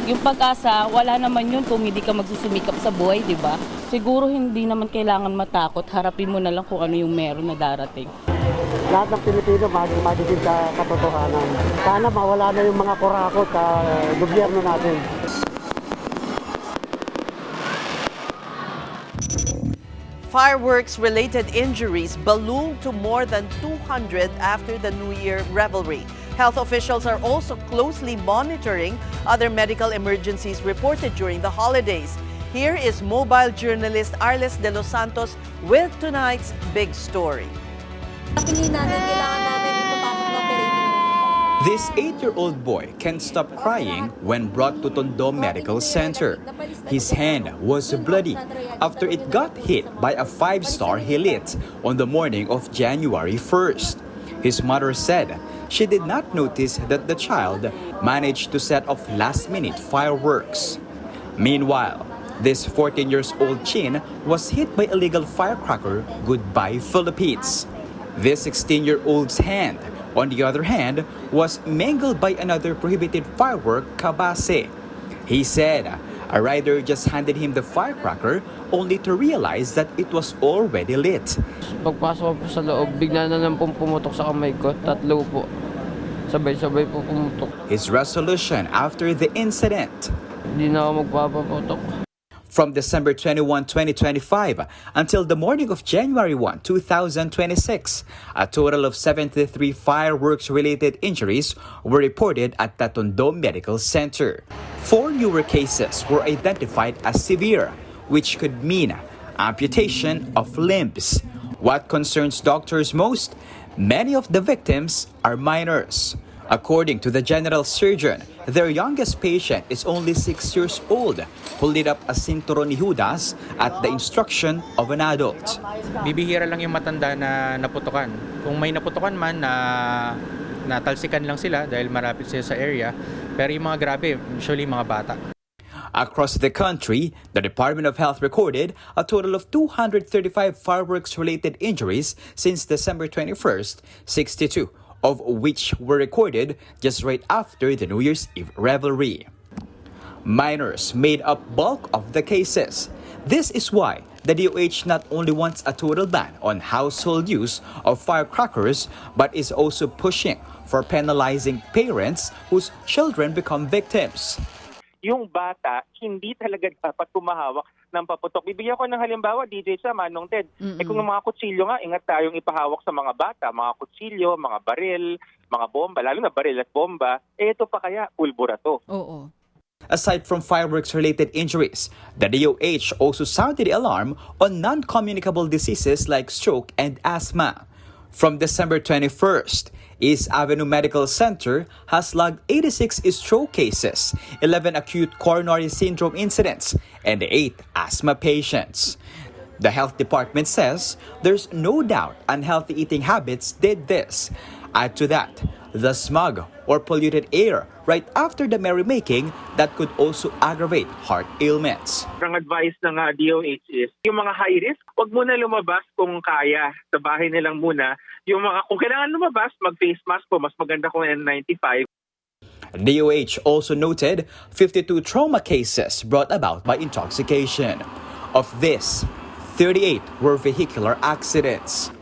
Yung pag-asa, wala naman yun kung hindi ka magsusumikap sa buhay, di ba? Siguro hindi naman kailangan matakot. Harapin mo na lang kung ano yung meron na darating. Lahat ng Pilipino magiging sa katotohanan. Sana mawala na yung mga kurakot sa gobyerno natin. Fireworks-related injuries ballooned to more than 200 after the New Year revelry. Health officials are also closely monitoring other medical emergencies reported during the holidays. Here is mobile journalist Arles de los Santos with tonight's big story. This 8-year-old boy can't stop crying when brought to Tondo Medical Center. His hand was bloody after it got hit by a 5-star he lit on the morning of January 1st. His mother said she did not notice that the child managed to set off last-minute fireworks. Meanwhile, this 14-year-old Chin was hit by illegal firecracker Goodbye Philippines. This 16-year-old's hand, on the other hand, was mangled by another prohibited firework, Kabase. He said a rider just handed him the firecracker only to realize that it was already lit. Pagpasok po sa loob, bigla na lang pong pumutok sa kamay ko. Tatlo po. Sabay-sabay po pumutok. His resolution after the incident. Hindi na ako magpapaputok. From December 21, 2025 until the morning of January 1, 2026, a total of 73 fireworks-related injuries were reported at the Tondo Medical Center. 4 newer cases were identified as severe, which could mean amputation of limbs. What concerns doctors most? Many of the victims are minors. According to the general surgeon, their youngest patient is only 6 years old, who lit up a cinturon ni Judas at the instruction of an adult. Bibihira lang yung matanda na naputukan. Kung may naputukan man, natalsikan lang sila dahil marapit sila sa area. Pero yung mga grabe, usually mga bata. Across the country, the Department of Health recorded a total of 235 fireworks-related injuries since December 21st, 62 of which were recorded just right after the New Year's Eve revelry. Minors made up bulk of the cases. This is why the DOH not only wants a total ban on household use of firecrackers, but is also pushing for penalizing parents whose children become victims. Yung bata, hindi talaga dapat pumahawak ng paputok. Bibigyan ko ng halimbawa, DJ sa Manong Ted. Kung mga kutsilyo nga, ingat tayong ipahawak sa mga bata. Mga kutsilyo, mga baril, mga bomba, lalo na baril at bomba. Ito pa kaya, pulbura to. Oo. Aside from fireworks-related injuries, the DOH also sounded the alarm on non-communicable diseases like stroke and asthma. From December 21st, East Avenue Medical Center has logged 86 stroke cases, 11 acute coronary syndrome incidents, and 8 asthma patients. The health department says there's no doubt unhealthy eating habits did this. Add to that, the smog or polluted air right after the merrymaking that could also aggravate heart ailments. Ang advice ng DOH is, yung mga high risk, huwag muna lumabas kung kaya. Sa bahay na lang muna. Yung mga, kung kailangan lumabas, mag-face mask po. Mas maganda kung N95. DOH also noted 52 trauma cases brought about by intoxication. Of this, 38 were vehicular accidents.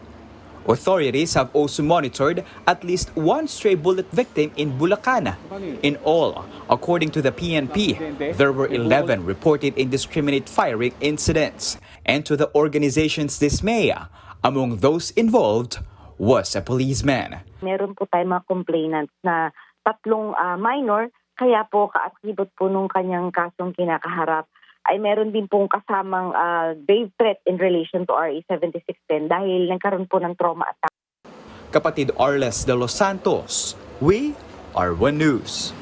Authorities have also monitored at least 1 stray bullet victim in Bulacan. In all, according to the PNP, there were 11 reported indiscriminate firing incidents. And to the organization's dismay, among those involved was a policeman. Meron po tayong mga complainants na 3 minor, kaya po kaatribut po nung kanyang kasong kinakaharap ay meron din pong kasamang grave threat in relation to RA 7610 dahil nagkaroon po ng trauma attack. Kapatid Arles de los Santos, we are One News.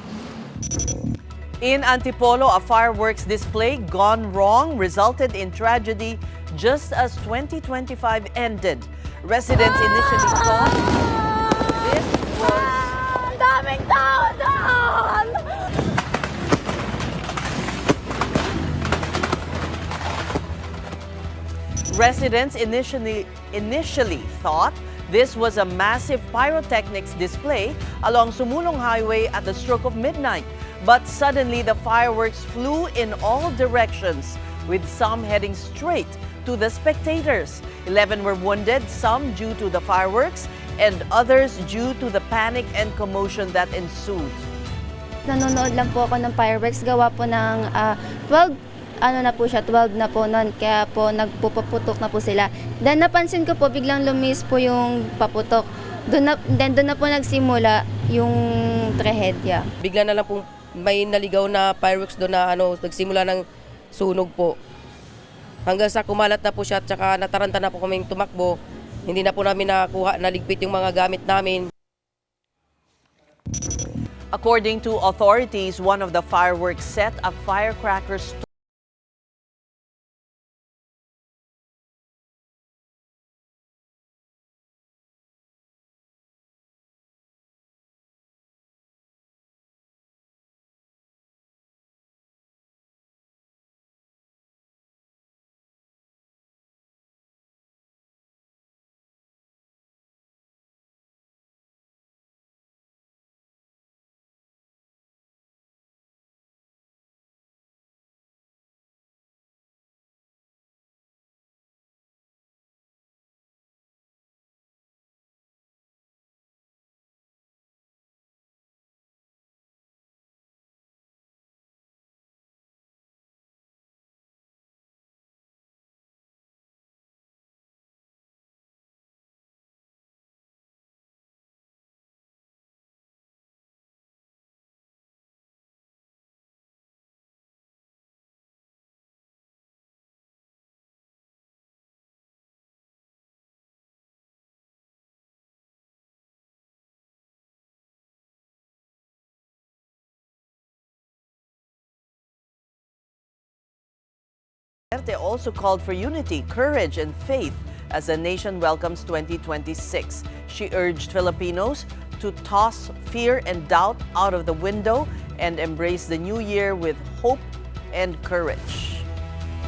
In Antipolo, a fireworks display gone wrong resulted in tragedy just as 2025 ended. Residents initially thought this was... Daming tao doon! Residents initially thought This was a massive pyrotechnics display along Sumulong Highway at the stroke of midnight. But suddenly, the fireworks flew in all directions, with some heading straight to the spectators. 11 were wounded, some due to the fireworks, and others due to the panic and commotion that ensued. Nanonood lang po ako ng fireworks, gawa po ng 12 12 na po noon, kaya po nagpuputok na po sila. Then napansin ko po, biglang lumis po yung paputok. Doon na po nagsimula yung trahedya. Bigla na lang po may naligaw na fireworks doon na nagsimula ng sunog po. Hanggang sa kumalat na po siya at saka nataranta na po kaming tumakbo. Hindi na po namin nakuha, naligpit yung mga gamit namin. According to authorities, one of the fireworks set a firecracker Duterte also called for unity, courage, and faith as the nation welcomes 2026. She urged Filipinos to toss fear and doubt out of the window and embrace the new year with hope and courage.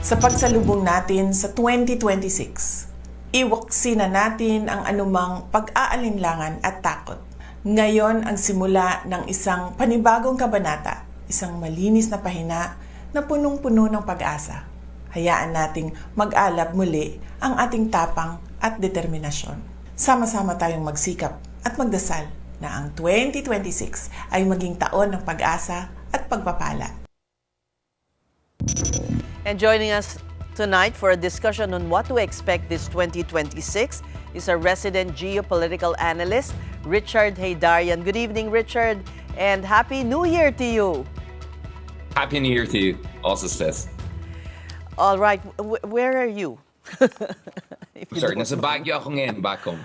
Sa pagsalubong natin sa 2026, iwaksi na natin ang anumang pag-aalinlangan at takot. Ngayon ang simula ng isang panibagong kabanata, isang malinis na pahina na punong-puno ng pag-asa. Hayaan nating mag-alab muli ang ating tapang at determinasyon. Sama-sama tayong magsikap at magdasal na ang 2026 ay maging taon ng pag-asa at pagpapala. And joining us tonight for a discussion on what to expect this 2026 is our resident geopolitical analyst, Richard Haydarian. Good evening, Richard, and Happy New Year to you. Happy New Year to you also, Ces. All right, where are you? Sorry, nasa Baguio ako ngayon, back home.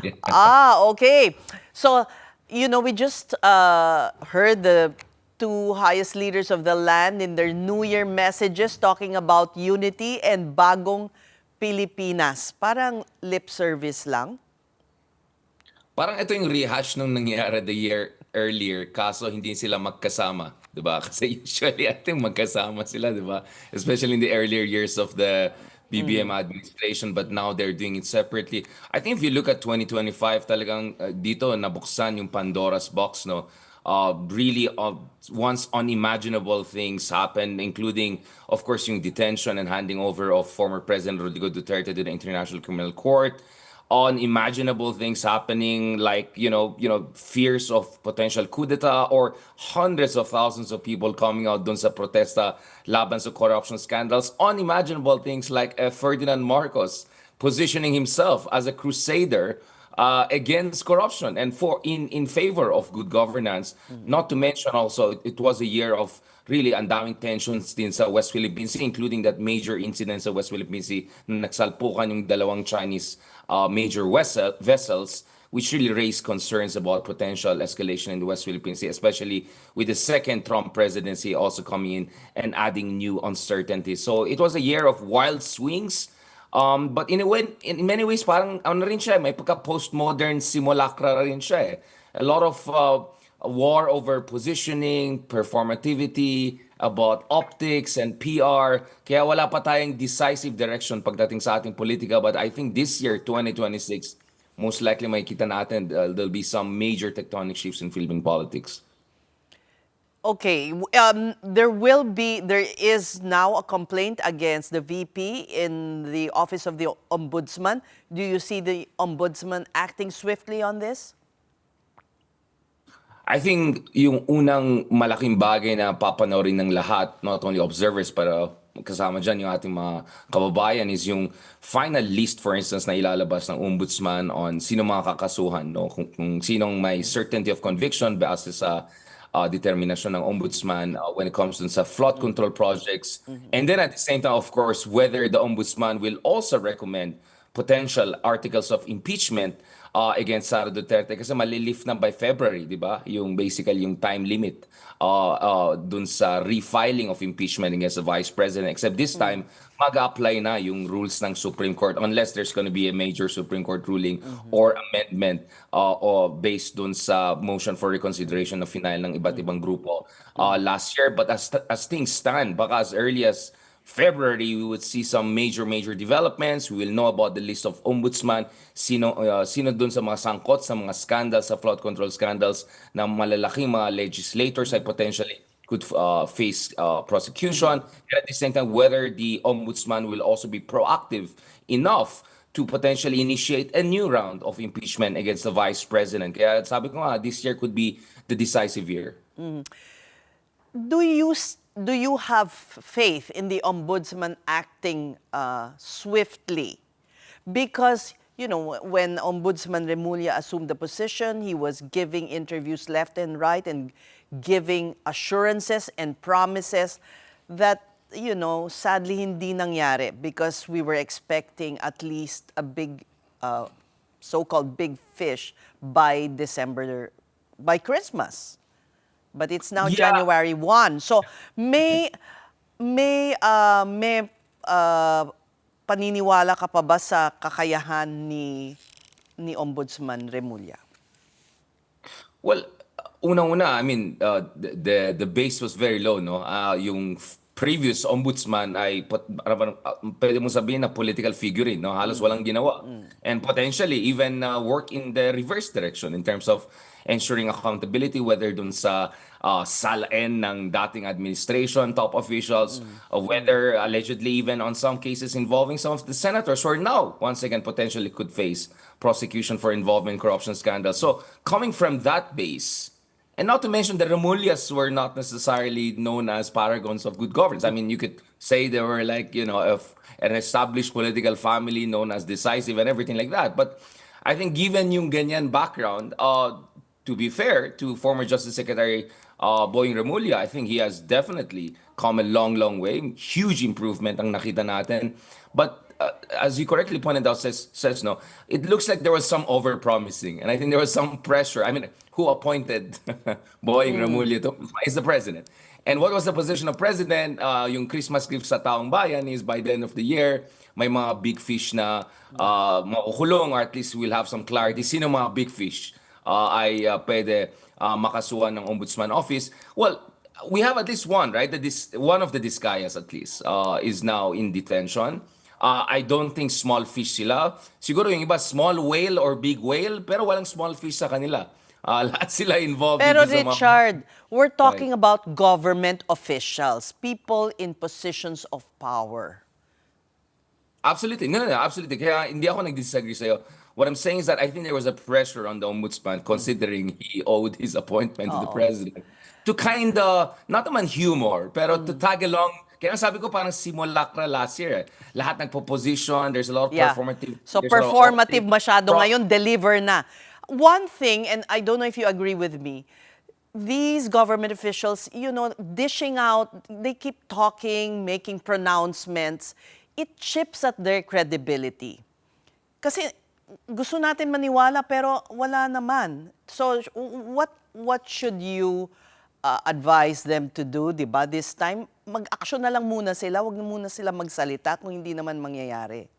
Okay. So, we just heard the two highest leaders of the land in their New Year messages talking about unity and bagong Pilipinas. Parang lip service lang. Parang ito yung rehash nung nangyari the year earlier, kaso hindi sila magkasama. Diba? Kasi usually ating magkasama sila, diba? Especially in the earlier years of the BBM administration, but now they're doing it separately. I think if you look at 2025, talagang dito nabuksan yung Pandora's box, no? Really, once unimaginable things happened, including, of course, yung detention and handing over of former President Rodrigo Duterte to the International Criminal Court. Unimaginable things happening, like fears of potential coup d'etat, or hundreds of thousands of people coming out dun sa protesta laban sa corruption scandals. Unimaginable things like Ferdinand Marcos positioning himself as a crusader against corruption and in favor of good governance. Not to mention also, it was a year of really ang daming tensions din sa West Philippine Sea, including that major incident sa West Philippine Sea na nagsalpukan yung dalawang Chinese major vessels, which really raised concerns about potential escalation in the West Philippine Sea, especially with the second Trump presidency also coming in and adding new uncertainties. So it was a year of wild swings, but in many ways, parang rin siya, may pagka-postmodern simulacra rin siya. A lot of war over positioning, performativity, about optics and PR. Kaya wala pa tayong decisive direction pagdating sa ating politika. But I think this year, 2026, most likely makikita natin there'll be some major tectonic shifts in Philippine politics. Okay, there is now a complaint against the VP in the Office of the Ombudsman. Do you see the Ombudsman acting swiftly on this? I think yung unang malaking bagay na papanoorin ng lahat, not only observers, pero kasama dyan yung ating mga kababayan, is yung final list, for instance, na ilalabas ng Ombudsman on sino mga kakasuhan, no? Kung sinong may certainty of conviction base sa determinasyon ng Ombudsman when it comes to sa flood control projects. And then at the same time, of course, whether the Ombudsman will also recommend potential articles of impeachment against Sara Duterte, kasi malilift na by February, di ba? Yung basically yung time limit dun sa refiling of impeachment against the Vice President. Except this time, mag-apply na yung rules ng Supreme Court unless there's going to be a major Supreme Court ruling or amendment or based dun sa motion for reconsideration na final ng iba't ibang grupo last year. But as things stand, baka as early as February, we would see some major developments. We will know about the list of ombudsman, sino dun sa mga sangkot, sa mga scandals, sa flood control scandals, na malalaking mga legislators ay potentially could face prosecution. And at the same time, whether the ombudsman will also be proactive enough to potentially initiate a new round of impeachment against the vice president. Kaya sabi ko nga, this year could be the decisive year. Do you have faith in the ombudsman acting swiftly? Because, you know, when Ombudsman Remulla assumed the position, he was giving interviews left and right and giving assurances and promises that, you know, sadly hindi nangyari because we were expecting at least a big, so-called big fish by December, by Christmas. But it's now January 1. So may paniniwala ka pa ba sa kakayahan ni Ombudsman Remulla? Well, unang-una, I mean, the base was very low, no? Yung previous ombudsman ay pwede mong sabihin na political figurine, no? Halos walang ginawa. And potentially even work in the reverse direction in terms of ensuring accountability, whether dun sa salain ng dating administration, top officials, or whether allegedly even on some cases involving some of the senators who are now, once again, potentially could face prosecution for involvement in corruption scandals. So coming from that base, and not to mention the Remullas were not necessarily known as paragons of good governance. I mean, you could say they were like, you know, an established political family known as decisive and everything like that. But I think given yung ganyan background, to be fair to former Justice Secretary Boying Remulla, I think he has definitely come a long way. Huge improvement ang nakita natin. But as you correctly pointed out, says no, it looks like there was some over-promising. And I think there was some pressure. I mean, who appointed Boying Remulla to is the president? And what was the position of president? Yung Christmas gift sa taong bayan is by the end of the year, may mga big fish na makukulong, or at least we'll have some clarity. Sino mga big fish ay pwede makasuhan ng Ombudsman Office? Well, we have at least one, right? One of the Discayas at least is now in detention. I don't think small fish sila. Siguro yung iba small whale or big whale, pero walang small fish sa kanila. Lahat sila involved. Pero Richard, we're talking about government officials, people in positions of power. Absolutely. No, absolutely. Kaya hindi ako nag-disagree sa'yo. What I'm saying is that I think there was a pressure on the ombudsman considering he owed his appointment to the president to kind of, not naman humor, pero to tag along. Kaya sabi ko parang simulacra last year. Lahat nagpo-position, there's a lot of performative. So performative masyado ngayon, deliver na. One thing, and I don't know if you agree with me, these government officials, you know, dishing out, they keep talking, making pronouncements. It chips at their credibility. Kasi gusto natin maniwala pero wala naman. So what should you advise them to do, di ba? This time, mag-action na lang muna sila, wag na muna sila magsalita kung hindi naman mangyayari.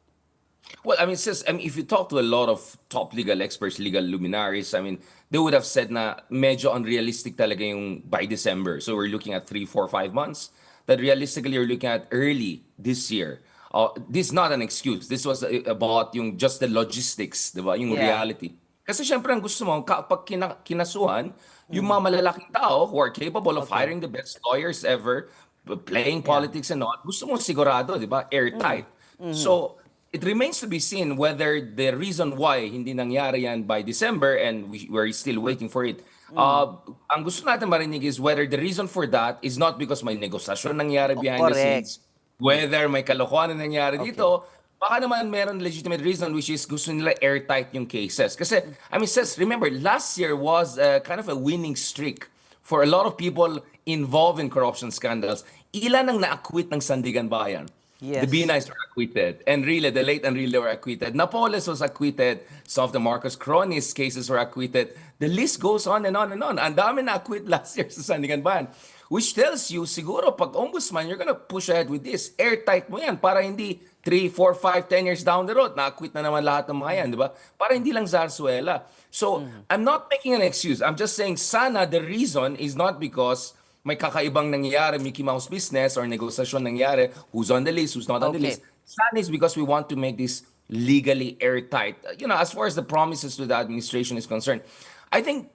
Well, I mean, if you talk to a lot of top legal experts, legal luminaries, I mean, they would have said na medyo unrealistic talaga yung by December. So we're looking at 3, 4, 5 months. That realistically, you're looking at early this year. This is not an excuse. This was about yung just the logistics, di ba? Yung Yeah. reality. Kasi syempre ang gusto mo, kapag kinasuhan, yung mga malalaking tao who are capable of hiring the best lawyers ever, playing politics and all, gusto mo sigurado, di ba? Airtight. So, it remains to be seen whether the reason why hindi nangyari yan by December and we're still waiting for it. Ang gusto natin marinig is whether the reason for that is not because may negosasyon nangyari behind the correct. scenes, whether may kalokohan na nangyari dito, baka naman meron legitimate reason which is gusto nila airtight yung cases. Kasi, I mean, sis, remember, last year was kind of a winning streak for a lot of people involved in corruption scandals. Ilan ang na-acquit ng Sandigan Bayan? Yes. The Binays were acquitted. Enrile, the late Enrile were acquitted. Napoles was acquitted. Some of the Marcos Cronies cases were acquitted. The list goes on and on and on. Ang dami na-acquit last year sa Sandigan Bayan. Which tells you, siguro, pag ombudsman, you're gonna push ahead with this. Airtight mo yan para hindi 3, 4, 5, 10 years down the road, na-acquit na naman lahat ng mga yan, di ba? Para hindi lang zarzuela. So, I'm not making an excuse. I'm just saying, sana the reason is not because may kakaibang nangyayari, Mickey Mouse business or negosasyon nangyayari, who's on the list, who's not on the Okay. list. Sana is because we want to make this legally airtight. You know, as far as the promises to the administration is concerned, I think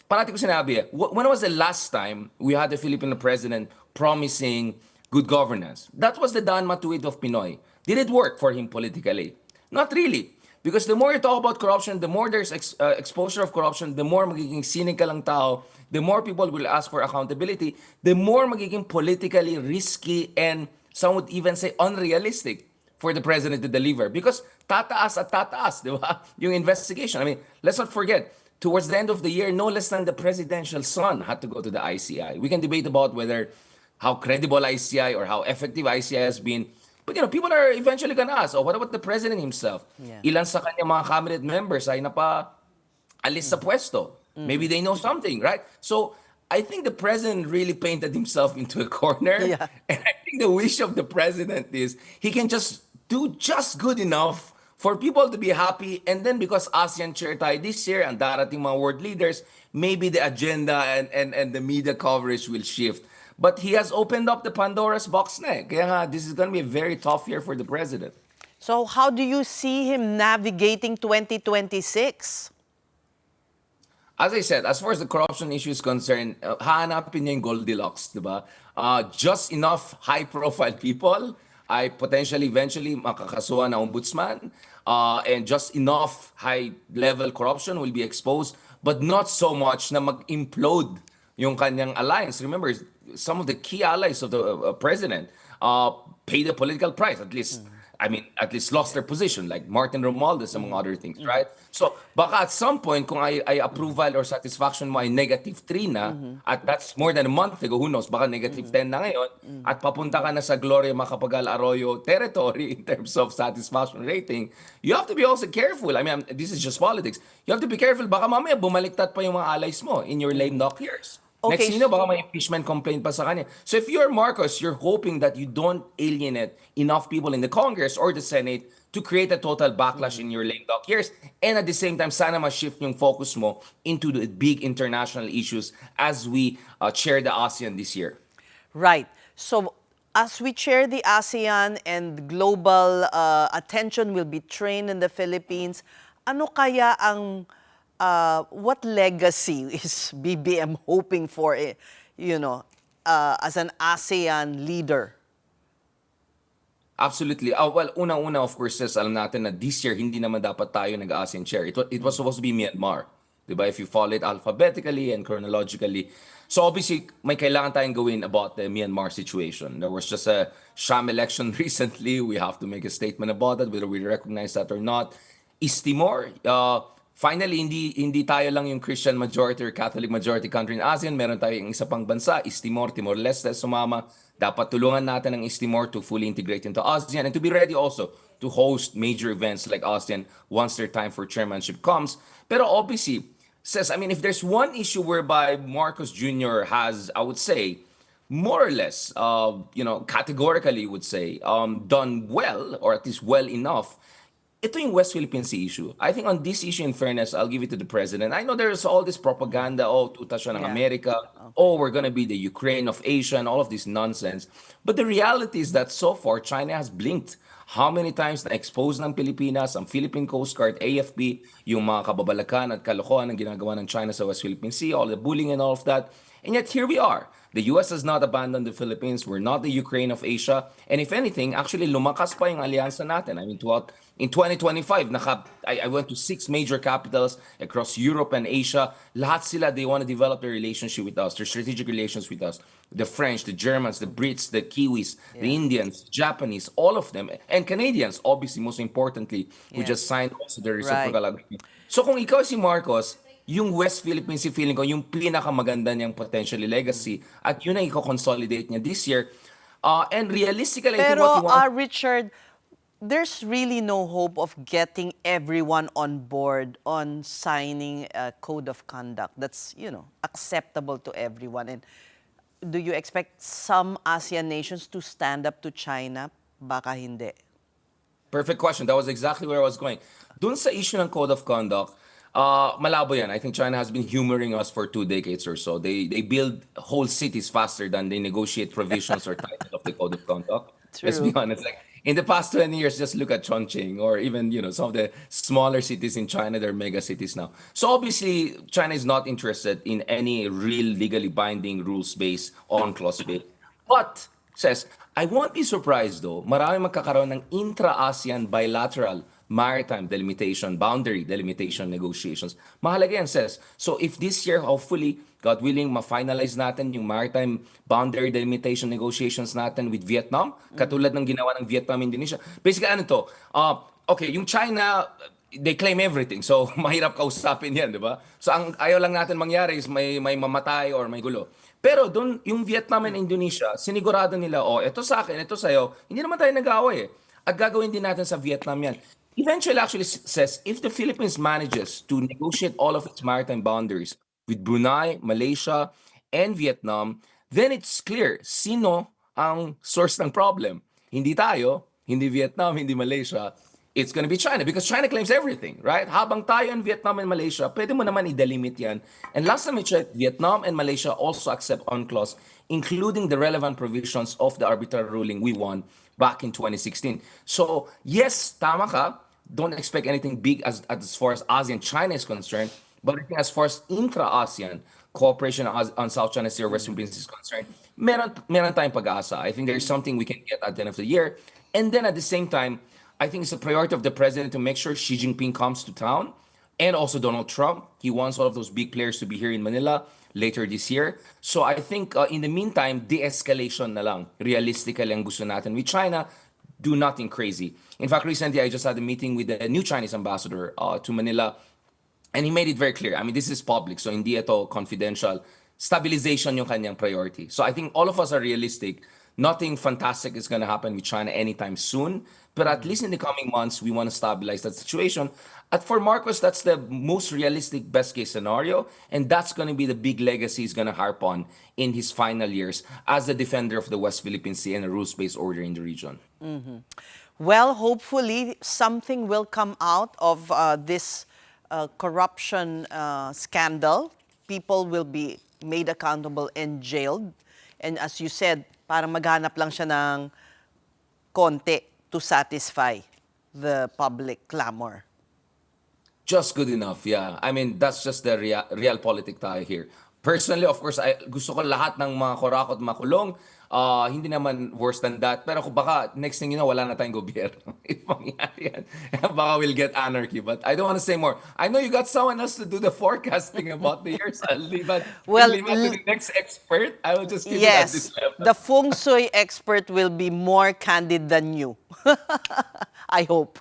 parati ko sinabi, when was the last time we had a Filipino president promising good governance? That was the Dan Matuid of Pinoy. Did it work for him politically? Not really. Because the more you talk about corruption, the more there's exposure of corruption, the more magiging cynical ang tao, the more people will ask for accountability, the more magiging politically risky and some would even say unrealistic for the president to deliver. Because tataas at tataas, di ba? Yung investigation. I mean, let's not forget, towards the end of the year, no less than the presidential son had to go to the ICI. We can debate about whether how credible ICI or how effective ICI has been. But, you know, people are eventually gonna ask, oh, what about the president himself? Yeah. Ilan sa kanya mga cabinet members ay napa-alis sa pwesto. Maybe they know something, right? So, I think the president really painted himself into a corner. Yeah. And I think the wish of the president is he can just do just good enough for people to be happy. And then because ASEAN chair tayo this year, ang darating mga world leaders, maybe the agenda and the media coverage will shift. But he has opened up the Pandora's box na eh. Kaya nga, this is going to be a very tough year for the president. So how do you see him navigating 2026? As I said, as far as the corruption issue is concerned, hahanapin niya yung Goldilocks, di ba? Just enough high-profile people ay potentially eventually makakasuhan na ombudsman, and just enough high-level corruption will be exposed, but not so much na mag-implode yung kanyang alliance. Remember, some of the key allies of the president paid the political price, at least. I mean, at least lost their position, like Martin Romualdez, among other things, right? So, baka at some point, kung ay approval or satisfaction mo ay -3 na, at that's more than a month ago, who knows, baka -10 na ngayon, at papunta ka na sa Gloria Macapagal Arroyo territory in terms of satisfaction rating, you have to be also careful. I mean, this is just politics. You have to be careful, baka mamaya bumaliktad pa yung mga allies mo in your lame duck years. Okay. Next, baka may impeachment complaint pa sa kanya. So if you're Marcos, you're hoping that you don't alienate enough people in the Congress or the Senate to create a total backlash in your lame duck years. And at the same time, sana ma-shift yung focus mo into the big international issues as we chair the ASEAN this year. Right. So as we chair the ASEAN and global attention will be trained in the Philippines, ano kaya ang what legacy is BBM hoping for, as an ASEAN leader? Absolutely. Well, unang-una, of course, alam natin na this year, hindi naman dapat tayo nag-ASEAN chair. It was supposed to be Myanmar. Diba? If you follow it alphabetically and chronologically. So obviously, may kailangan tayong gawin about the Myanmar situation. There was just a sham election recently. We have to make a statement about that, whether we recognize that or not. East Timor, finally, hindi tayo lang yung Christian majority or Catholic majority country in ASEAN. Meron tayong isa pang bansa, East Timor, Timor-Leste, sumama. Dapat tulungan natin ang East Timor to fully integrate into ASEAN and to be ready also to host major events like ASEAN once their time for chairmanship comes. Pero obviously, I mean, if there's one issue whereby Marcos Jr. has, I would say, more or less, categorically would say, done well, or at least well enough, ito yung West Philippine Sea issue. I think on this issue, in fairness, I'll give it to the president. I know there's all this propaganda, tuta siya ng Amerika, we're gonna be the Ukraine of Asia, and all of this nonsense. But the reality is that so far, China has blinked. How many times na-expose ng Pilipinas, ang Philippine Coast Guard, AFP, yung mga kababalakan at kalokohan ng ginagawa ng China sa West Philippine Sea, all the bullying and all of that. And yet here we are. The US has not abandoned the Philippines. We're not the Ukraine of Asia. And if anything, actually lumakas pa yung alyansa natin. I mean, in 2025, I went to 6 major capitals across Europe and Asia. Lahat sila, they want to develop their relationship with us, their strategic relations with us. The French, the Germans, the Brits, the Kiwis, the Indians, Japanese, all of them. And Canadians, obviously, most importantly, who just signed also the reciprocal agreement. So kung ikaw si Marcos, yung West Philippine Sea, feeling ko, yung pinakamaganda niyang potentially legacy, at yun ang i-consolidate niya this year. And realistically, I think what Pero, you want... Richard, there's really no hope of getting everyone on board on signing a code of conduct that's, acceptable to everyone. And do you expect some ASEAN nations to stand up to China? Baka hindi. Perfect question. That was exactly where I was going. Dun sa issue ng code of conduct, malabo yan. I think China has been humoring us for 2 decades or so. They build whole cities faster than they negotiate provisions or titles of the code of conduct. True. Let's be honest. Like, in the past 20 years, just look at Chongqing or even, some of the smaller cities in China. They're mega cities now. So obviously, China is not interested in any real legally binding rules-based on-clause-based. But, says, I won't be surprised though, marami magkakaroon ng intra-ASEAN bilateral maritime delimitation, boundary delimitation negotiations. Mahalaga yan, says. So if this year, hopefully, God willing, ma-finalize natin yung maritime boundary delimitation negotiations natin with Vietnam, katulad ng ginawa ng Vietnam, Indonesia. Basically, ano to? Okay, yung China, they claim everything. So, mahirap kausapin yan, di ba? So, ang ayaw lang natin mangyari is may mamatay or may gulo. Pero doon, yung Vietnam and Indonesia, sinigurado nila, ito sa akin, ito sa'yo, hindi naman tayo nag-aaway eh. At gagawin din natin sa Vietnam yan. Eventually, actually says, if the Philippines manages to negotiate all of its maritime boundaries with Brunei, Malaysia, and Vietnam, then it's clear sino ang source ng problem. Hindi tayo, hindi Vietnam, hindi Malaysia. It's going to be China because China claims everything, right? Habang tayo and Vietnam and Malaysia, pwede mo naman i-delimit yan. And last time I checked, Vietnam and Malaysia also accept UNCLOS, including the relevant provisions of the arbitral ruling we won back in 2016. So, yes, tama ka. Don't expect anything big as far as ASEAN-China is concerned. But I think as far as intra-ASEAN cooperation on South China Sea or Western Philippines is concerned, meron tayong pag-asa. I think there's something we can get at the end of the year. And then at the same time, I think it's a priority of the president to make sure Xi Jinping comes to town and also Donald Trump. He wants all of those big players to be here in Manila later this year. So I think in the meantime, de-escalation na lang. Realistically ang gusto natin with China. Do nothing crazy. In fact, recently I just had a meeting with the new Chinese ambassador to Manila, and he made it very clear. I mean, this is public, so hindi ito confidential. Stabilization yung kanyang priority. So I think all of us are realistic. Nothing fantastic is going to happen with China anytime soon, but at least in the coming months, we want to stabilize that situation. And for Marcos, that's the most realistic best case scenario, and that's going to be the big legacy he's going to harp on in his final years as the defender of the West Philippine Sea and a rules-based order in the region. Mm-hmm. Well, hopefully something will come out of this corruption scandal. People will be made accountable and jailed. And as you said, parang maghanap lang siya ng konti to satisfy the public clamor. Just good enough, yeah. I mean, that's just the realpolitik tayo here. Personally, of course, gusto ko lahat ng mga kurakot makulong. Hindi naman worse than that. Pero kung baka, next thing you know, wala na tayong gobyerno. If mangyari yan, baka we'll get anarchy. But I don't want to say more. I know you got someone else to do the forecasting about the year, Sally. But well, leave it to the next expert. I will just keep it at this level. The feng shui expert will be more candid than you. I hope.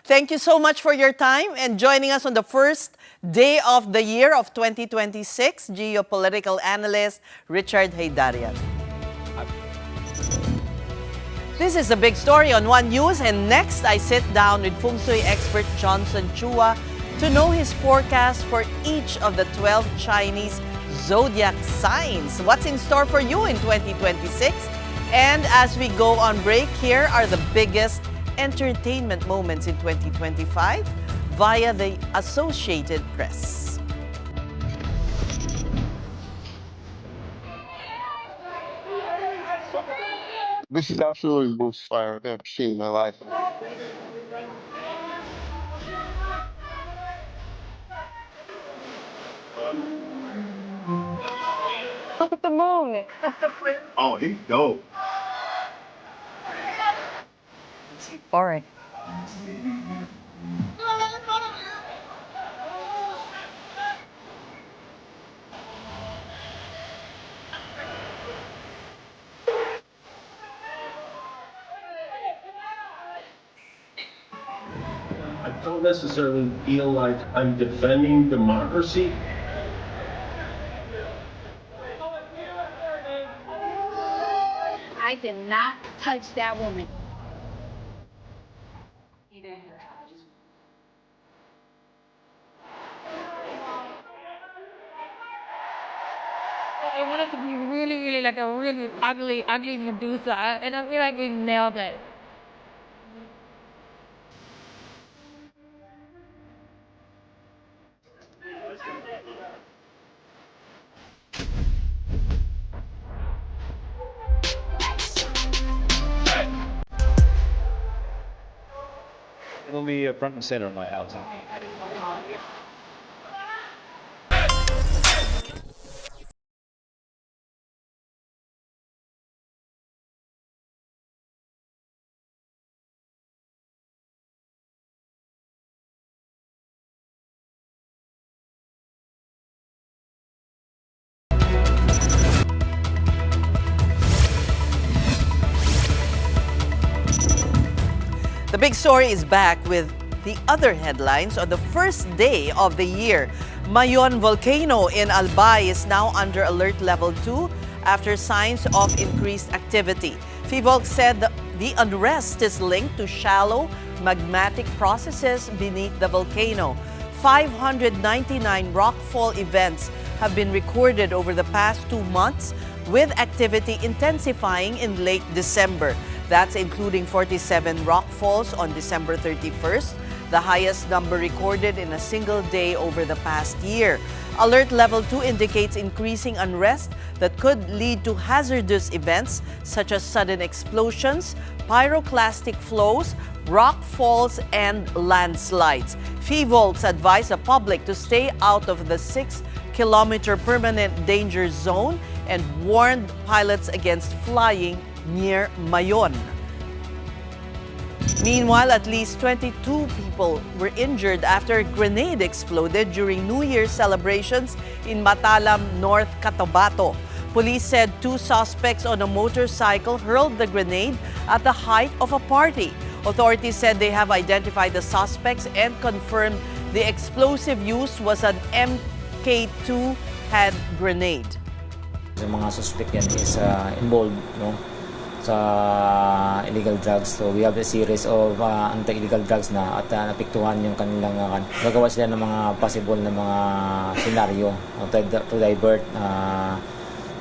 Thank you so much for your time and joining us on the first day of the year of 2026, geopolitical analyst Richard Haydarian. This is a big story on One News, and next I sit down with feng shui expert Johnson Chua to know his forecast for each of the 12 Chinese zodiac signs. What's in store for you in 2026? And as we go on break, here are the biggest entertainment moments in 2025 via the Associated Press. This is absolutely the most fire I've ever seen in my life. Look at the moon. Oh, he's dope. Boring. I don't necessarily feel like I'm defending democracy. I did not touch that woman. I wanted to be really like a really ugly Medusa, and I feel like we nailed it. It'll be front and center in my house. The big story is back with the other headlines on the first day of the year. Mayon volcano in Albay is now under alert level 2 after signs of increased activity. FIVOLC said the unrest is linked to shallow magmatic processes beneath the volcano. 599 rockfall events have been recorded over the past 2 months, with activity intensifying in late December. That's including 47 rockfalls on December 31st, the highest number recorded in a single day over the past year. Alert level 2 indicates increasing unrest that could lead to hazardous events such as sudden explosions, pyroclastic flows, rock falls, and landslides. FIVOLCs advise the public to stay out of the 6-kilometer permanent danger zone and warned pilots against flying near Mayon. Meanwhile, at least 22 people were injured after a grenade exploded during New Year's celebrations in Matalam, North Cotabato. Police said 2 suspects on a motorcycle hurled the grenade at the height of a party. Authorities said they have identified the suspects and confirmed the explosive used was an MK2 hand grenade. Yung mga suspect yan is involved, no, sa illegal drugs. So we have a series of anti-illegal drugs na at napiktuhan yung kanilang gagawa sila ng mga possible na mga senaryo to divert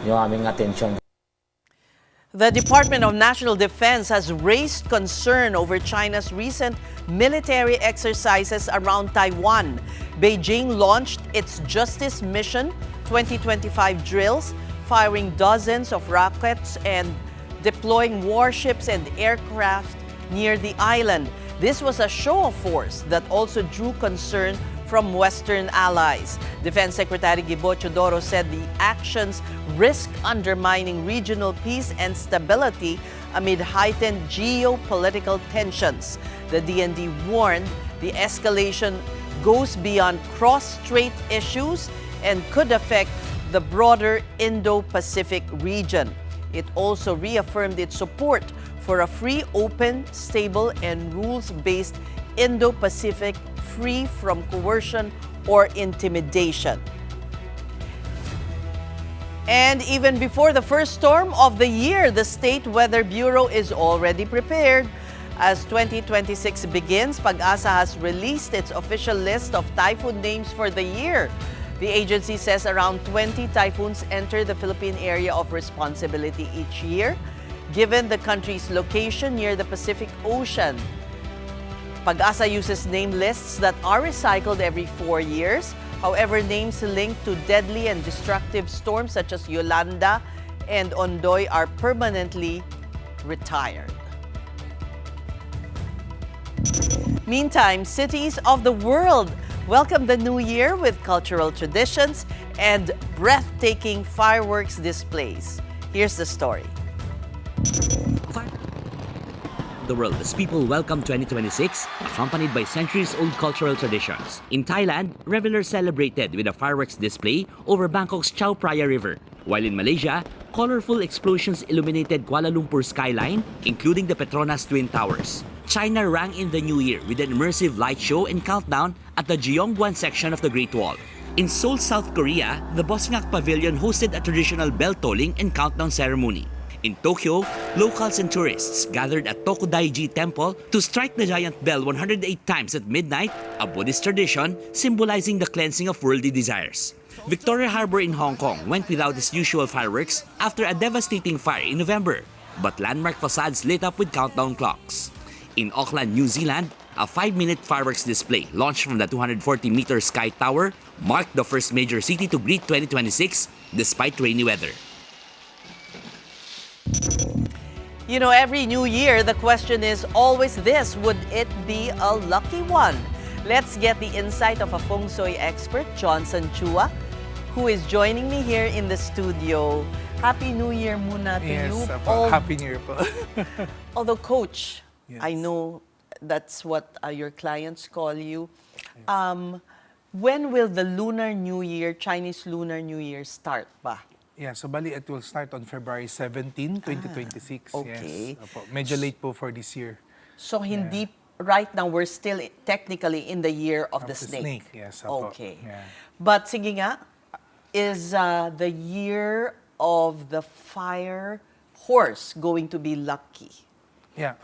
yung aming attention. The Department of National Defense has raised concern over China's recent military exercises around Taiwan. Beijing launched its Justice Mission 2025 drills, firing dozens of rockets and deploying warships and aircraft near the island. This was a show of force that also drew concern from Western allies. Defense Secretary Gibo Chodoro said the actions risk undermining regional peace and stability amid heightened geopolitical tensions. The DND warned the escalation goes beyond cross-strait issues and could affect the broader Indo-Pacific region. It also reaffirmed its support for a free, open, stable, and rules-based Indo-Pacific free from coercion or intimidation. And even before the first storm of the year, the State Weather Bureau is already prepared. As 2026 begins, Pag-asa has released its official list of typhoon names for the year. The agency says around 20 typhoons enter the Philippine area of responsibility each year. Given the country's location near the Pacific Ocean, Pag-asa uses name lists that are recycled every 4 years. However, names linked to deadly and destructive storms such as Yolanda and Ondoy are permanently retired. Meantime, cities of the world welcome the new year with cultural traditions and breathtaking fireworks displays. Here's the story. The world as people welcome 2026, accompanied by centuries-old cultural traditions. In Thailand, revelers celebrated with a fireworks display over Bangkok's Chao Phraya River, while in Malaysia, colorful explosions illuminated Kuala Lumpur skyline, including the Petronas Twin Towers. China rang in the new year with an immersive light show and countdown at the Gyeongguan section of the Great Wall. In Seoul, South Korea, the Bosngak Pavilion hosted a traditional bell tolling and countdown ceremony. In Tokyo, locals and tourists gathered at Tokudaiji Temple to strike the giant bell 108 times at midnight, a Buddhist tradition symbolizing the cleansing of worldly desires. Victoria Harbour in Hong Kong went without its usual fireworks after a devastating fire in November, but landmark facades lit up with countdown clocks. In Auckland, New Zealand, a 5-minute fireworks display launched from the 240-meter Sky Tower marked the first major city to greet 2026 despite rainy weather. You know, every new year, the question is always this: would it be a lucky one? Let's get the insight of a feng shui expert, Johnson Chua, who is joining me here in the studio. Happy New Year muna to you. Happy New Year po. Although, Coach, I know that's what your clients call you. When will the Lunar New Year, Chinese Lunar New Year start ba? Yeah, so bali it will start on February 17, 2026. okay. Yes. Opo. Medyo late po for this year. So hindi, right now, we're still technically in the year of the snake. Yes, opo. Okay. Yeah. But sige nga, is the year of the fire horse going to be lucky? Yeah,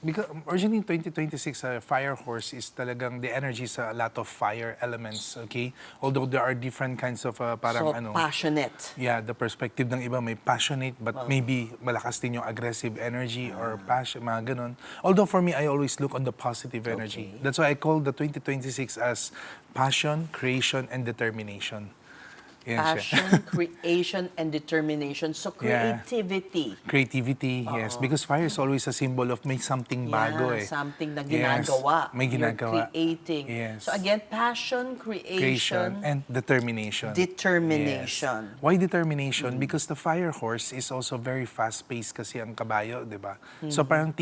because originally 2026, fire horse is talagang the energy sa a lot of fire elements, okay? Although there are different kinds of parang So, passionate. Yeah, the perspective ng iba may passionate but maybe malakas din yung aggressive energy or passion, mga ganun. Although for me, I always look on the positive energy. That's why I call the 2026 as passion, creation, and determination. Yan siya. Passion, creation, and determination. So, creativity. Creativity, yes. Because fire is always a symbol of may something bago eh. Something na ginagawa. Yes, may ginagawa. You're creating. Yes. So again, passion, creation, and determination. Determination. Yes. Why determination? Because the fire horse is also very fast-paced kasi ang kabayo, di ba? So parang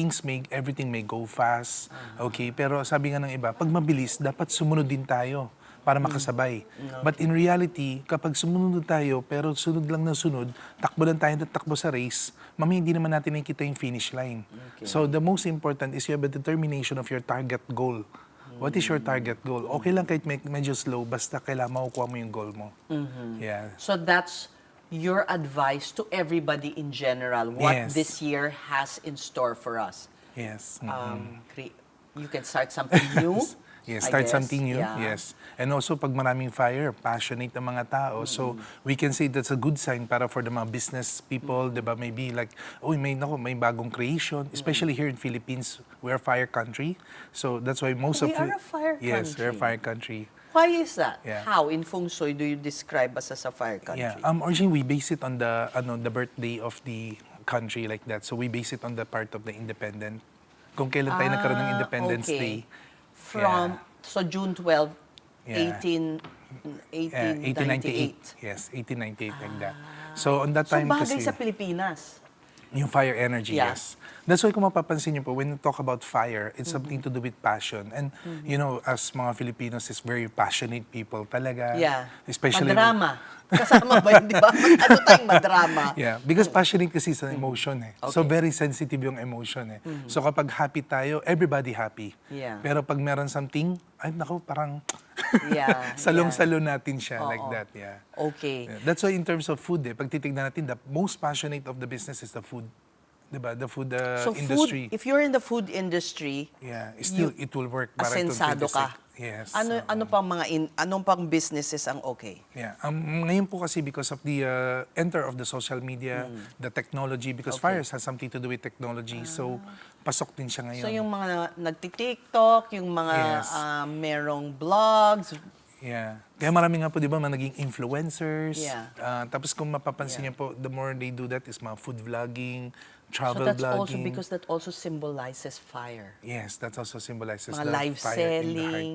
everything may go fast, okay? Pero sabi nga ng iba, pag mabilis, dapat sumunod din tayo para makasabay. But in reality, kapag sumunod tayo, pero sunod lang ng sunod, takbo lang tayo at takbo sa race, mamaya hindi naman natin nakikita yung finish line. So the most important is you have a determination of your target goal. What is your target goal? Okay lang kahit medyo slow, basta kailangan makukuha mo yung goal mo. Yeah. So that's your advice to everybody in general, what this year has in store for us. Yes. You can start something new. Yes, start something new. Yes. And also, pag maraming fire, passionate ang mga tao. So, we can say that's a good sign para for the mga business people, di ba? Maybe like, may bagong creation. Especially here in Philippines, we are a fire country. So, that's why most of... We are a fire country. Yes, we're a fire country. Why is that? Yeah. How in feng shui do you describe us as a fire country? Yeah, originally we base it on the birthday of the country like that. So, we base it on the part of the independent. Kung kailan tayo nagkaroon ng Independence Day. From, so June 12, 1898. Yes, 1898, like that. So, on that time bagay kasi... sa Pilipinas. Yung fire energy, yes. That's why kung mapapansin niyo po, when we talk about fire, it's something to do with passion. And, you know, as mga Filipinos, is very passionate people talaga. Yeah. Especially... Madrama. Kasama ba yun, di ba? Ano tayong madrama? Yeah, because passionate kasi sa emotion eh. So very sensitive yung emotion eh. So kapag happy tayo, everybody happy. Yeah. Pero pag meron something, ay naku, parang salong-salo natin siya like that. Yeah. Okay. Yeah. That's why in terms of food eh, pag titignan natin, the most passionate of the business is the food. Diba? The food industry. Food, if you're in the food industry, yeah, still it will work. Asensado ka. Yes. Ano pang anong pang businesses ang okay? Yeah. Ngayon po kasi because of the enter of the social media, the technology, because fires has something to do with technology. So, pasok din siya ngayon. So yung mga nagti-TikTok, yung mga Yes. merong vlogs. Yeah. Kaya marami nga po, di ba, mga naging influencers. Yeah. Tapos kung mapapansin niyo po, the more they do that is mga food vlogging, So travel that's also vlogging. because that also symbolizes fire. Yes, that also symbolizes Mga the live fire in the heart. selling,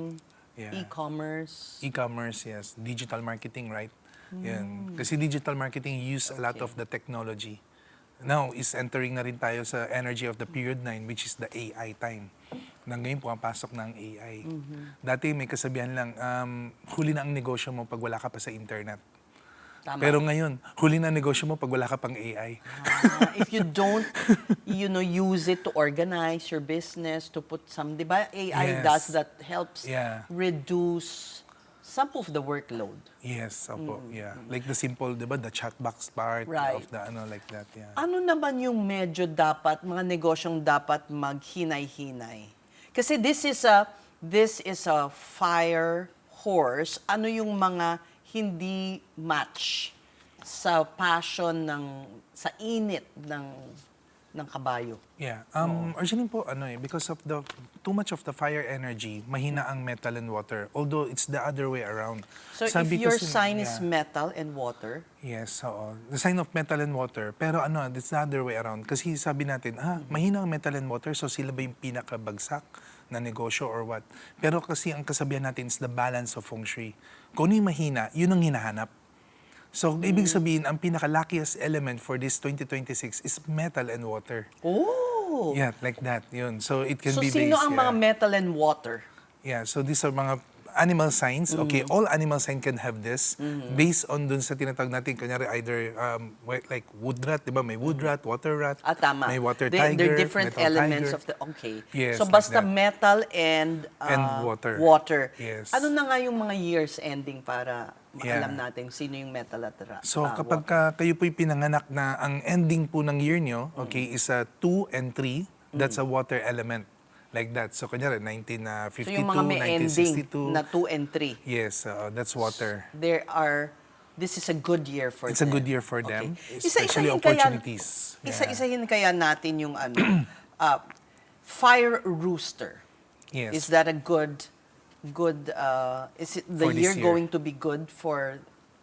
Yeah. e-commerce. E-commerce, yes. Digital marketing, right? Yan. Kasi digital marketing use a lot of the technology. Now, is entering na rin tayo sa energy of the period 9, which is the AI time. Na ngayon pumapasok ng AI. Dati may kasabihan lang, huli na ang negosyo mo pag wala ka pa sa internet. Tama. Pero ngayon, huli na ang negosyo mo pag wala ka pang AI. If you don't, use it to organize your business, to put some, di ba? AI Yes. does that, helps Yeah. reduce some of the workload. Yes, opo, yeah. Like the simple, di ba, the chat box part Right. of the like that, yeah. Ano naman yung medyo dapat, mga negosyong dapat maghinay-hinay? Kasi this is a fire horse. Ano yung mga hindi match sa passion sa init ng kabayo? Yeah. Originally po, because of the too much of the fire energy, mahina ang metal and water. Although it's the other way around. So if your sign is metal and water? Yes, oo. The sign of metal and water. Pero it's the other way around. Kasi sabi natin, mahina ang metal and water, so sila ba yung pinakabagsak na negosyo or what? Pero kasi ang kasabihan natin is the balance of feng shui. Kung ano yung mahina, yun ang hinahanap. So, ibig sabihin, ang pinaka-luckiest element for this 2026 is metal and water. Oh! Yeah, like that, yun. So, it can So be sino based, ang mga metal and water? Yeah, so these are mga animal signs. Okay, all animal signs can have this based on dun sa tinatawag natin, kunyari either like wood rat, di ba? May wood rat, water rat, Tama. may water tiger, They're different metal elements tiger. of the, okay. Yes, So like basta that. metal and water. Yes. Ano na nga yung mga years ending para Yeah. alam natin sino yung metal at So kapag kayo po'y pinanganak na ang ending po ng year nyo, okay, is 2 and 3, that's a water element. Like that. So kunyari, 1952, So yung mga may ending 1962. na 2 and 3. Yes, that's water. This is a good year for them. It's a good year for them, especially Isa-isahin opportunities. Isa-isahin kaya natin yung fire rooster. Yes. Is that a good, is it the For this year year. going to be good for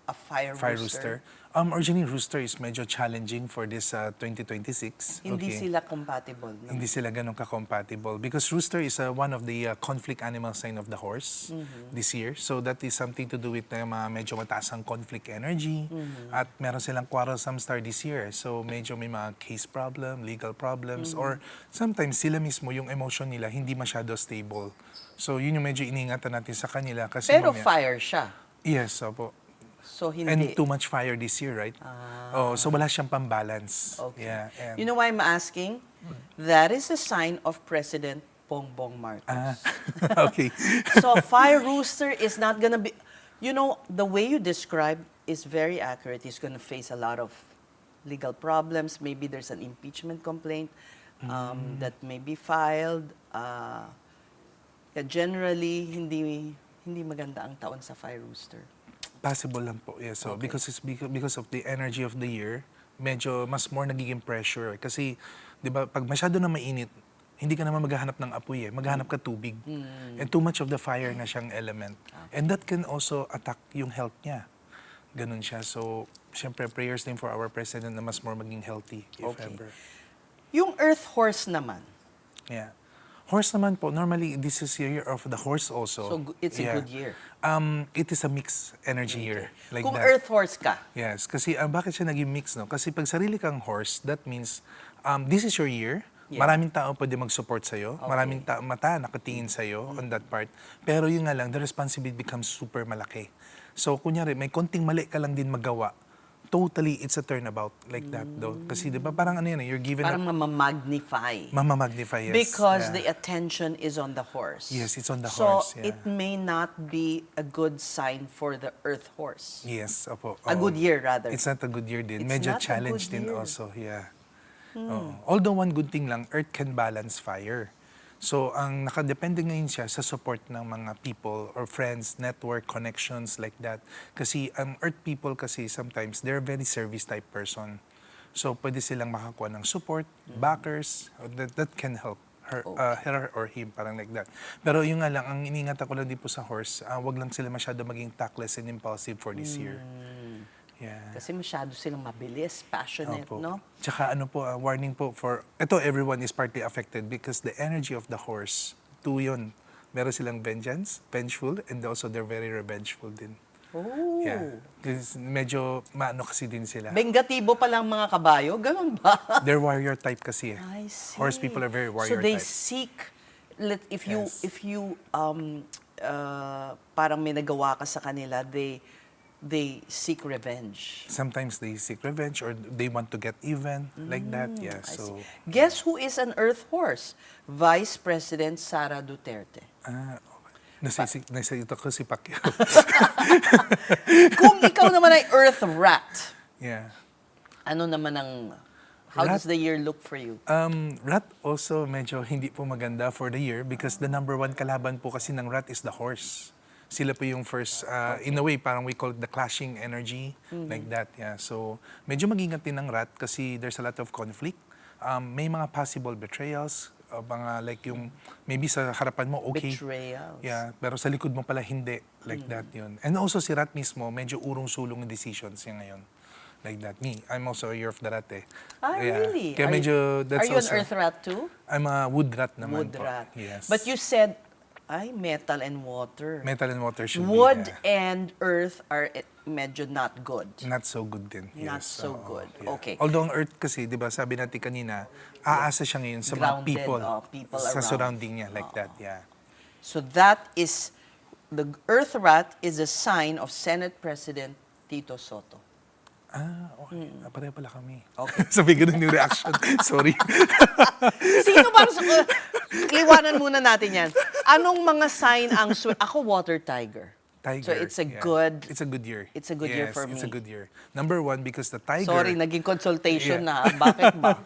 a fire Fire rooster? rooster. Originally, rooster is medyo challenging for this 2026. Hindi Okay. sila compatible. No? Hindi sila ganun ka-compatible. Because rooster is one of the conflict animal sign of the horse this year. So that is something to do with medyo mataas ang conflict energy. At meron silang quarrelsome star this year. So medyo may mga case problem, legal problems, or sometimes sila mismo, yung emotion nila, hindi masyado stable. So yun yung medyo iniingatan natin sa kanila. Kasi Pero mamaya- fire siya. Yes, opo. So hindi. And too much fire this year, right? So wala siyang pambalance. Okay. Yeah, and You know why I'm asking? That is a sign of President Bongbong Marcos. okay. So fire rooster is not gonna be, the way you describe is very accurate. He's gonna face a lot of legal problems. Maybe there's an impeachment complaint that may be filed. Generally, hindi maganda ang taon sa fire rooster. Possible lang po. Yeah, so because of the energy of the year, medyo mas more nagiging pressure. Kasi, di ba, pag masyado na mainit, hindi ka naman maghahanap ng apoy maghahanap ka tubig. And too much of the fire na siyang element. And that can also attack yung health niya. Ganun siya. So, syempre, prayers din for our president na mas more maging healthy, if ever. Yung earth horse naman. Yeah. Horse naman po, normally this is year of the horse also. So it's a good year. It is a mixed energy year. Like Kung that. earth horse ka. Yes, kasi bakit siya naging mix, no? Kasi pag sarili kang horse, that means this is your year. Yeah. Maraming tao pwede mag-support sa'yo. Okay. Maraming mata nakatingin sa'yo on that part. Pero yun nga lang, the responsibility becomes super malaki. So, kunyari, may konting mali ka lang din magawa. Totally, it's a turnabout like that, though. Kasi, di ba, parang you're given Parang mamamagnify. Mamamagnify, yes. Because Yeah. the attention is on the horse. Yes, it's on the so horse, yeah. it may not be a good sign for the earth horse. Yes, opo. A good year, rather. It's not a good year It's din. Medyo not a challenge good din year. also, yeah. Although one good thing lang, earth can balance fire. So, ang nakadepende ngayon siya sa support ng mga people or friends, network, connections like that. Kasi ang Earth people kasi sometimes, they're very service type person. So, pwede silang makakuha ng support, backers, that can help her or him, parang like that. Pero yung nga lang, ang iniingatan ko lang din po sa horse, wag lang sila masyado maging tactless and impulsive for this year. Yeah. Kasi masyado silang mabilis, passionate, Opo. no? Tsaka ano po, warning po for, ito everyone is partly affected because the energy of the horse, two yun. Meron silang vengeance, vengeful, and also they're very revengeful din. Oh. Yeah. Kasi medyo maano kasi din sila. Bengatibo pa lang mga kabayo, ganun ba? They're warrior type kasi eh. I see. Horse people are very warrior So they type. seek, if you parang may nagawa ka sa kanila, they seek revenge. Sometimes they seek revenge or they want to get even, like that. Yeah. I So see. Guess who is an earth horse? Vice President Sara Duterte. nasa ito ko si Pacquiao. Kung ikaw naman ay earth rat, Yeah. ano naman ang, how does the year look for you? Rat also medyo hindi po maganda for the year because the number one kalaban po kasi ng rat is the horse. Sila po yung first, in a way, parang we call it the clashing energy, like that, yeah. So, medyo mag-ingat din ng rat kasi there's a lot of conflict. May mga possible betrayals, mga like yung, maybe sa harapan mo, okay. Betrayals. Yeah, pero sa likod mo pala hindi, like that yun. And also si rat mismo, medyo urong-sulong yung decisions niya ngayon. Like that. Me, I'm also a year of the rat eh. Really? Kaya medyo, that's are you also, an earth rat too? I'm a wood rat naman Wood po. rat. Yes. But you said, metal and water. Metal and water should be, Wood yeah. and earth are medyo not good. Not so good din. Not Yes. so good. Yeah. Okay. Although ang Earth kasi, di ba, sabi natin kanina, aasa siya ngayon sa mga Grounded, people, people sa around. surrounding niya, like that, yeah. So that is, the earth rat is a sign of Senate President Tito Soto. Okay. Pareho pala kami. Okay. Sabi ganun yung reaction. Sorry. Sino bang, liwanan muna natin yan. Anong mga sign ang, ako water tiger. Tiger. So it's a yeah. good, It's a good year. It's a good year Yes, for me. it's a good year. Number one, because the tiger... Sorry, naging consultation Yeah. na. Bakit ba?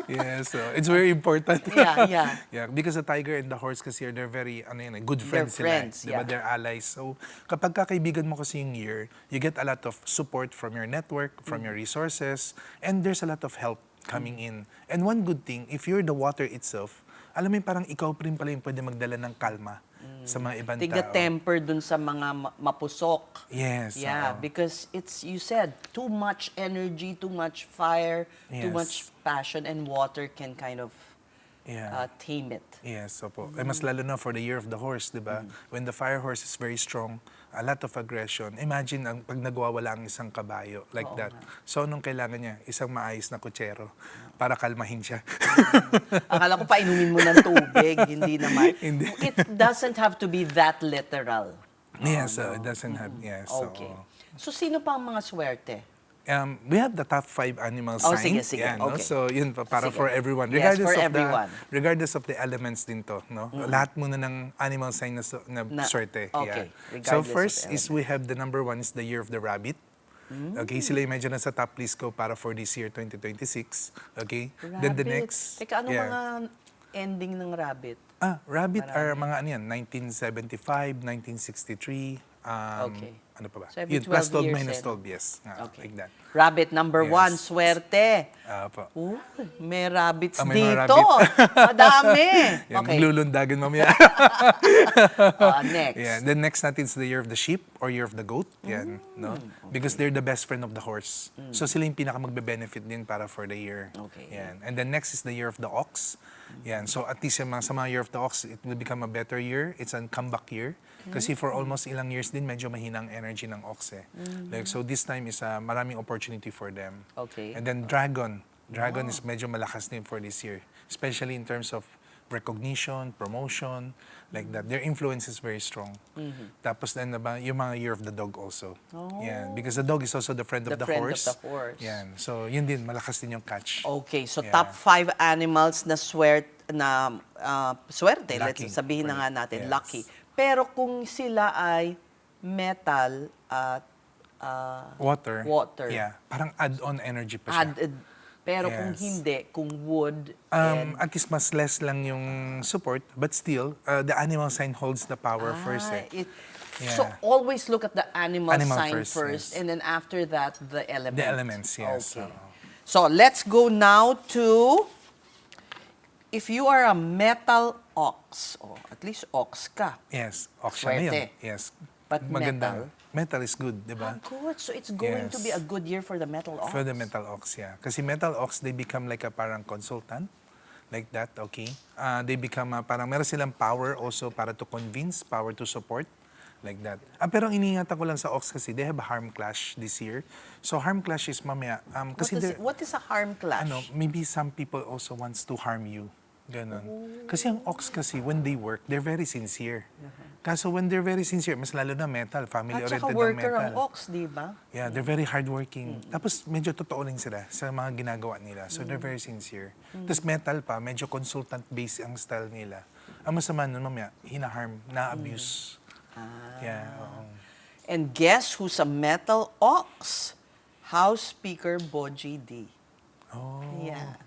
Yeah, so it's very important. Yeah. Yeah, because the tiger and the horse kasi they're very, good friends sila. friends, Diba? yeah. They're allies. So, kapag kakaibigan mo kasi yung year, you get a lot of support from your network, from your resources, and there's a lot of help coming in. And one good thing, if you're the water itself, alam mo yung parang ikaw rin pala yung pwede magdala ng kalma sa mga ibang tao. Tiga-temper dun sa mga mapusok. Yes. Yeah, because it's, you said, too much energy, too much fire, too Yes. much passion, and water can kind of Yeah. tame it. Yes, opo. Eh, mas lalo na for the year of the horse, di ba? When the fire horse is very strong, a lot of aggression. Imagine ang pag nagwawala ang isang kabayo, like that. So, anong kailangan niya? Isang maayos na kutsero para kalmahin siya. Akala ko painumin mo ng tubig, hindi naman. Hindi. It doesn't have to be that literal. Yes, it doesn't have, yes. Okay. So, sino pa ang mga swerte? We have the top 5 animal Oh, signs. sige. Yeah, no? Okay. So, yun pa, para Sige. for everyone. Yes, for everyone. Regardless of the elements din to, no? Lahat muna ng animal sign na swerte. Okay, Yeah. regardless So, of first the is we have the number 1 is the year of the rabbit. Okay, sila yung medyo nasa top list ko para for this year, 2026. Okay? Then the Rabbit. next... Teka, ano mga ending ng rabbit? Rabbit are mga ano yan, 1975, 1963, Okay. ano pa ba? So every Yun, plus 12 years, minus eh, 12, yes. Okay. Like that. Rabbit number Yes. 1, swerte. Po. May rabbits May mga dito. rabbit. Madami. Yan, Okay. maglulundagan mamaya. Next. Yeah, then next natin is the year of the sheep or year of the goat. Yan, no? Because they're the best friend of the horse. So sila yung pinaka magbe-benefit din para for the year. Okay. Yan. And then next is the year of the ox. Yan. So at least yung sa mga year of the ox, it will become a better year. It's a comeback year. Kasi for almost ilang years din, medyo mahina ang energy ng ox eh. Like, so this time is maraming opportunity for them. Okay. And then dragon. Dragon is medyo malakas din for this year. Especially in terms of recognition, promotion, like that. Their influence is very strong. Tapos then yung mga year of the dog also. Yan. Because the dog is also the friend of the horse. Of the horse. Yan. So yun din, malakas din yung catch. Okay, so Yeah. top 5 animals na swerte. Lucky. Let's sabihin na nga natin, Yes. lucky. Pero kung sila ay metal at Water. water. Yeah. Parang add-on energy pa siya. added, Pero kung Yes. hindi, kung wood, At least mas less lang yung support, but still, the animal sign holds the power first. So always look at the animal sign first, first, yes. and then after that, the element. The elements, yes. Okay. So let's go now to, if you are a metal ox, at least ox ka. Yes, auction na yun. Swerte. Yes. But Maganda. Metal is good, di ba? Good. So it's going to be a good year for the metal ox. For the metal ox, yeah. Kasi metal ox, they become like a parang consultant. Like that, okay? They become parang meron silang power also para to convince, power to support. Like that. Pero ang iniingatan ko lang sa ox kasi they have a harm clash this year. So harm clash is mamaya. Kasi What is a harm clash? Maybe some people also wants to harm you. Ganon. Kasi ang ox kasi, when they work, they're very sincere. Kaso when they're very sincere, mas lalo na metal, family-oriented ng metal. At saka worker ang ox, di ba? Yeah, they're very hardworking. Tapos medyo totoo rin sila sa mga ginagawa nila. So they're very sincere. Tapos metal pa, medyo consultant-based ang style nila. Ang masama nun mamaya, hinaharm, na-abuse. Yeah, And guess who's a metal ox? House Speaker Boji D. Oh. Yeah.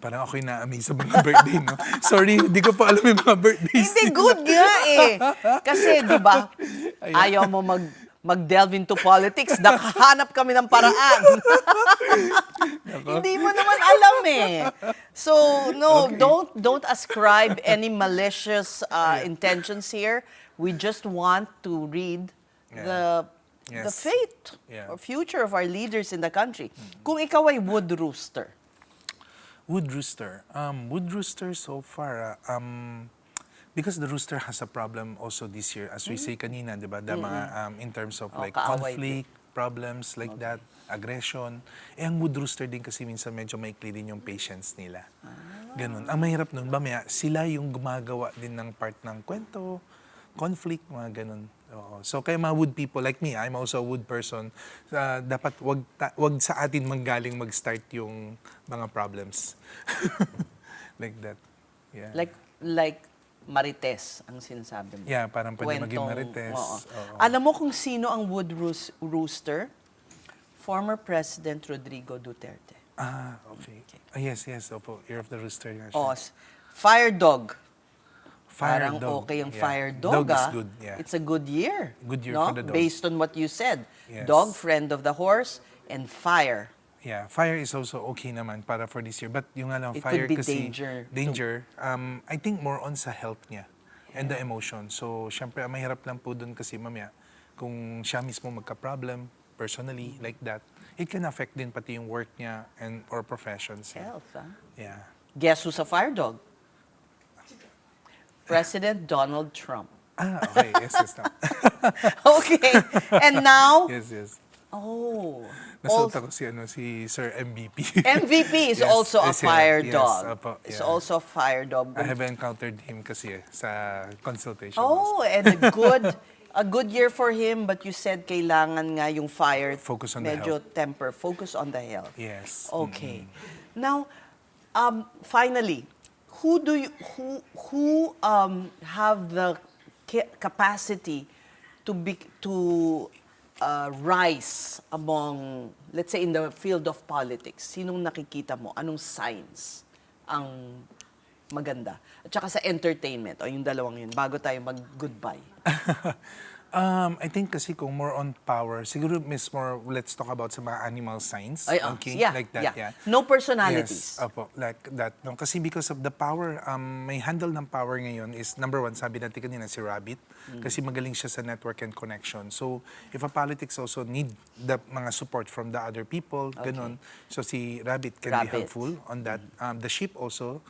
Parang ako'y na-amaze sa mga birthday, no? Sorry, hindi ko pa alam yung mga birthdays. Hindi, good nga eh. Kasi, di ba, ayaw mo mag-delve into politics, nakahanap kami ng paraan. Hindi mo naman alam eh. So, no, don't ascribe any malicious intentions here. We just want to read the fate or future of our leaders in the country. Kung ikaw ay wood rooster. Wood rooster. Wood rooster so far, because the rooster has a problem also this year, as we say kanina, di ba? In terms of like conflict, problems like that, aggression. Ang wood rooster din kasi minsan medyo maikli din yung patience nila. Ganun. Ang mahirap nun, mamaya, sila yung gumagawa din ng part ng kwento, conflict, mga ganun. So kaya mga wood people like me, I'm also a wood person, dapat wag sa atin manggaling mag-start yung mga problems. Like that. Yeah. Like Marites ang sinasabi mo. Yeah, parang pwede maging Marites. Alam mo kung sino ang wood rooster? Former President Rodrigo Duterte. Okay. Yes. Opo. Year of the Rooster. Fire dog. Fire Parang dog. okay ang Yeah. fire dog. Dog is good, yeah. It's a good year. Good year no? for the dog. Based on what you said. Yes. Dog, friend of the horse, and fire. Yeah, fire is also okay naman para for this year. But yung nga lang, It fire could be kasi... danger. I think more on sa health niya and the emotion. So, syempre, mahirap lang po dun kasi mamaya, kung siya mismo magka-problem, personally, like that, it can affect din pati yung work niya and or professions. Health, Yeah. Guess who's a fire dog? President Donald Trump. Okay. Yes. Okay. And now... Yes. Also, ko si Sir MVP. MVP is also a fire dog. It's also a fire dog. I have encountered him kasi sa consultation. And a good year for him, but you said kailangan nga yung fire focus on the medyo health. temper, focus on the health. Yes. Okay. Now, finally, who have the capacity to rise among, let's say, in the field of politics? Sinong nakikita mo? Anong signs ang maganda? At saka sa entertainment, o yung dalawang yun, bago tayo mag-goodbye. I think kasi kung more on power, siguro more, let's talk about sa mga animal signs. Okay? Like that, yeah. No personalities. Yes, opo, like that. No, kasi because of the power, may handle ng power ngayon is, number one, sabi natin kanina, si Rabbit. Kasi magaling siya sa network and connection. So, if a politics also need the mga support from the other people, ganun. So, si Rabbit can be helpful on that. The sheep also,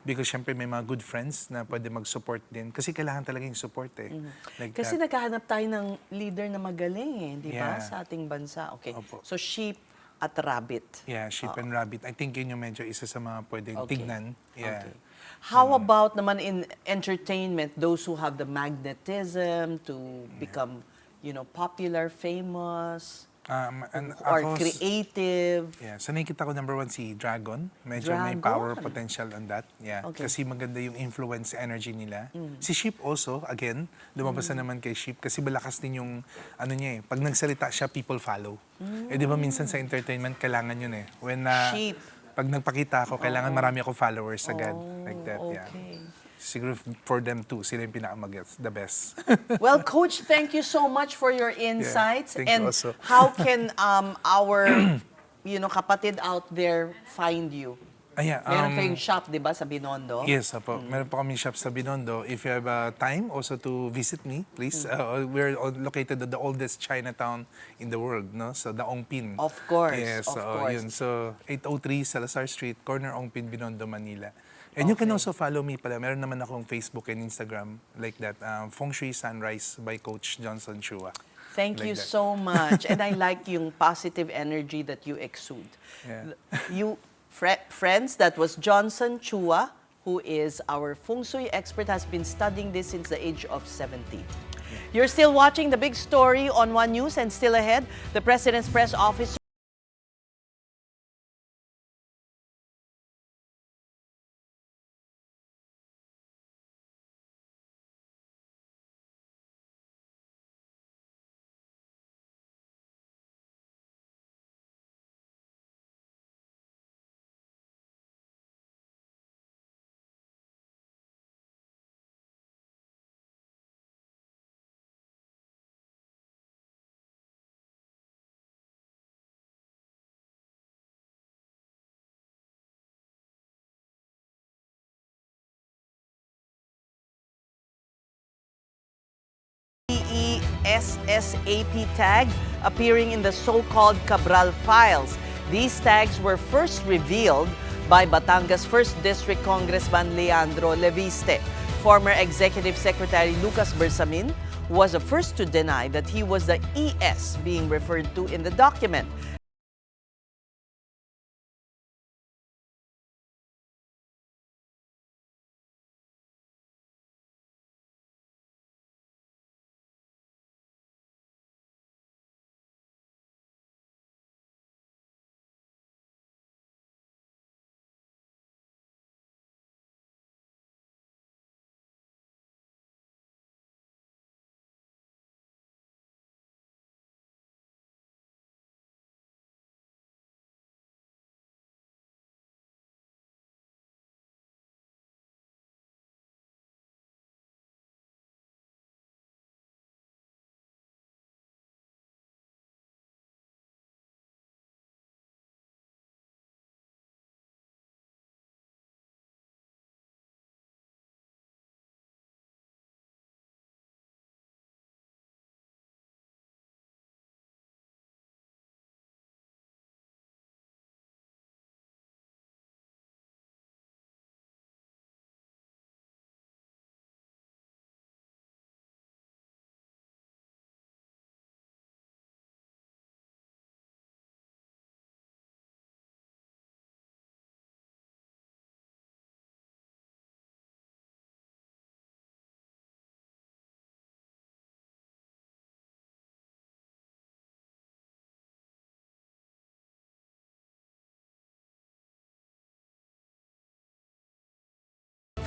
because syempre may mga good friends na pwede mag-support din. Kasi kailangan talaga yung support eh. Like kasi that. naghahanap tayo ng leader na magaling eh, di ba? Yeah. Sa ating bansa. Okay. Opo. So, sheep at rabbit. Yeah, sheep and rabbit. I think yun yung medyo isa sa mga pwedeng tignan. Yeah. Okay. How about naman in entertainment, those who have the magnetism to become, popular, famous? And or ako, creative? Yeah, so nakikita ko number 1 si Dragon. Medyo may power Dragon. potential on that. Yeah, Okay. kasi maganda yung influence energy nila. Si Sheep also, again, lumabas na naman kay Sheep kasi malakas din yung ano niya eh. Pag nagsalita siya, people follow. Eh di ba minsan sa entertainment kailangan yun eh. When Sheep. pag nagpakita ako, kailangan marami ako followers agad. Like that, yeah. Okay. Siguro for them too, sila yung the best. Well, Coach, thank you so much for your insights. thank you And also. how can our kapatid out there find you? Meron kayong shop, di ba, sa Binondo? Yes, apo. Meron po kami shop sa Binondo. If you have time also to visit me, please. We're located at the oldest Chinatown in the world, no? So, the Ongpin. Of course, Yes, of course. Yun. So, 803 Salazar Street, corner Ongpin, Binondo, Manila. And you can also follow me pala. Meron naman akong Facebook and Instagram like that. Feng Shui Sunrise by Coach Johnson Chua. Thank Like you that. so much. And I like yung positive energy that you exude. Yeah. Friends, that was Johnson Chua, who is our Feng Shui expert, has been studying this since the age of 70. You're still watching The Big Story on One News, and still ahead, the President's Press Office SSAP tag appearing in the so-called Cabral files. These tags were first revealed by Batangas 1st District Congressman Leandro Leviste. Former Executive Secretary Lucas Bersamin was the first to deny that he was the ES being referred to in the document.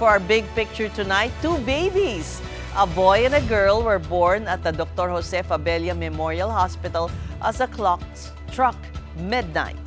For our big picture tonight, 2 babies. A boy and a girl were born at the Dr. Jose Fabella Memorial Hospital as the clock struck midnight.